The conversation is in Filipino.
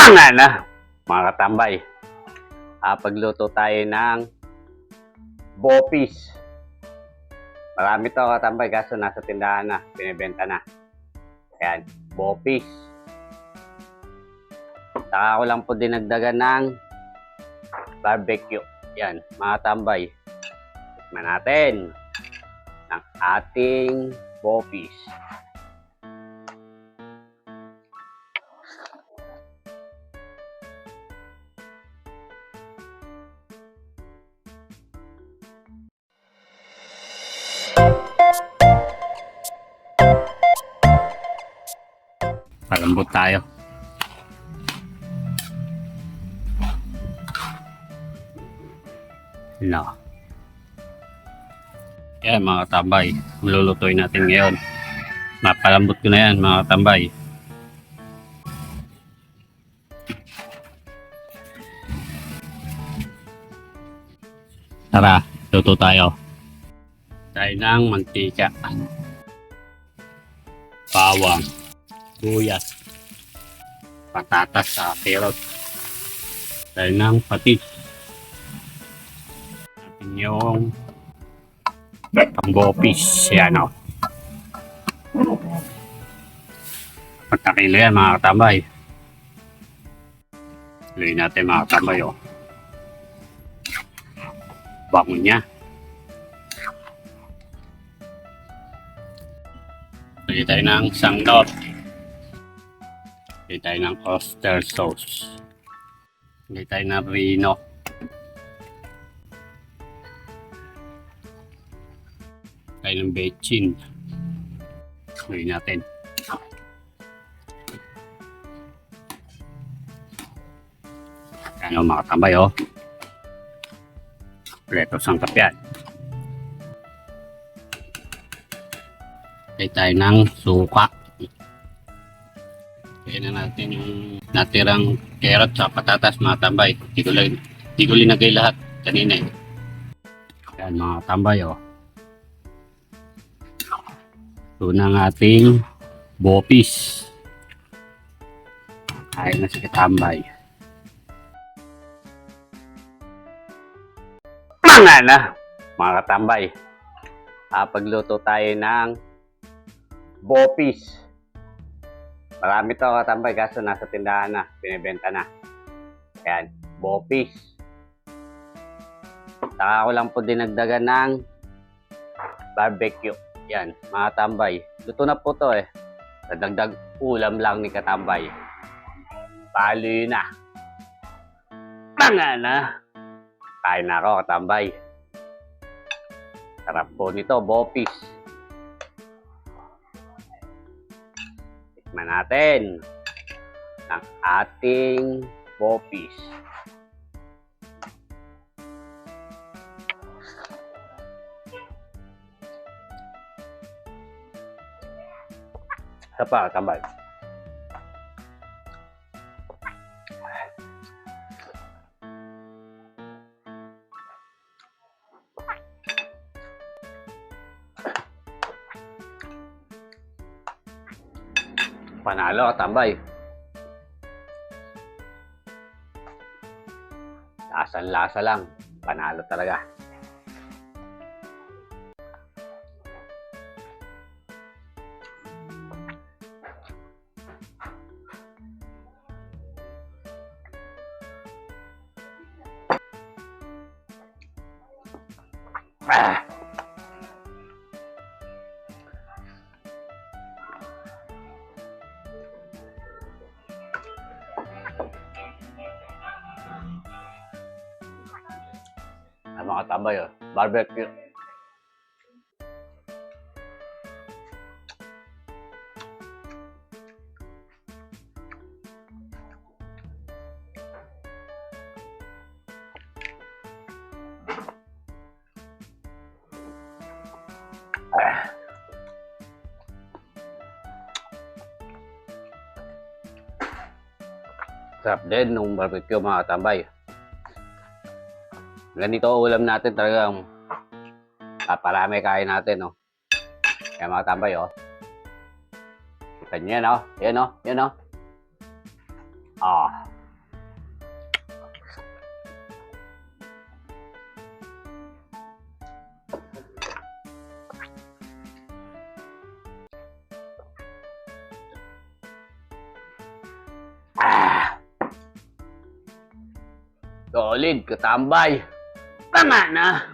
Nga na, mga katambay. Pagluto tayo ng bopis. Marami to katambay kaso nasa tindahan na, binibenta na. Ayan, bopis. Saka ko lang po dinagdagan ng barbecue. Yan, mga tambay. Tikman natin ng ating bopis. Palambot tayo. No. Yan mga katambay, lulutuin natin ngayon. Napalambot ko na yan mga katambay. Tara, luto tayo. Tayo ng mantika, bawang, sibuyas, patatas sa carrot, tayo ng patis. Natin yung bopis. Yan o. Pagkakilo yan mga katambay. Luin natin mga katambay o. Bango niya. Lagay tayo ng sangnor. Lagay tayo ng oyster sauce. Lagay tayo ng rino. Lagay ng bechin. Lagay natin. Ano mga tambay o. Preto sangkap yan. Lagay tayo ng suka. Lagay na natin yung natirang carrot sa patatas mga tambay. Di ko linagay lahat kanina eh. Yan mga tambay o. Ito na ang ating bopis. Ayun na si katambay. Nga na, mga katambay. Pagluto tayo ng bopis. Marami to katambay kaso nasa tindahan na, binibenta na. Ayan, bopis. Saka ko lang po dinagdagan ng barbecue. Yan, mga tambay. Luto na po to eh. Nadagdag ulam lang ni katambay. Palo na. Nga na. Kain na ako katambay. Sarap po nito, bopis. Tikman natin ng ating bopis. Sarap pa katambay. Panalo katambay. Lasang-lasa lang. Panalo talaga. Mga tambay o. Barbecue. Sarap din nung barbecue mga katambay. Ganito ulam natin talagang parami kain natin, no. Kaya mga tambay, oh. Kita nyo yan, oh. Yan, oh. Yan, oh. Ah. Solid, katambay. Tama na.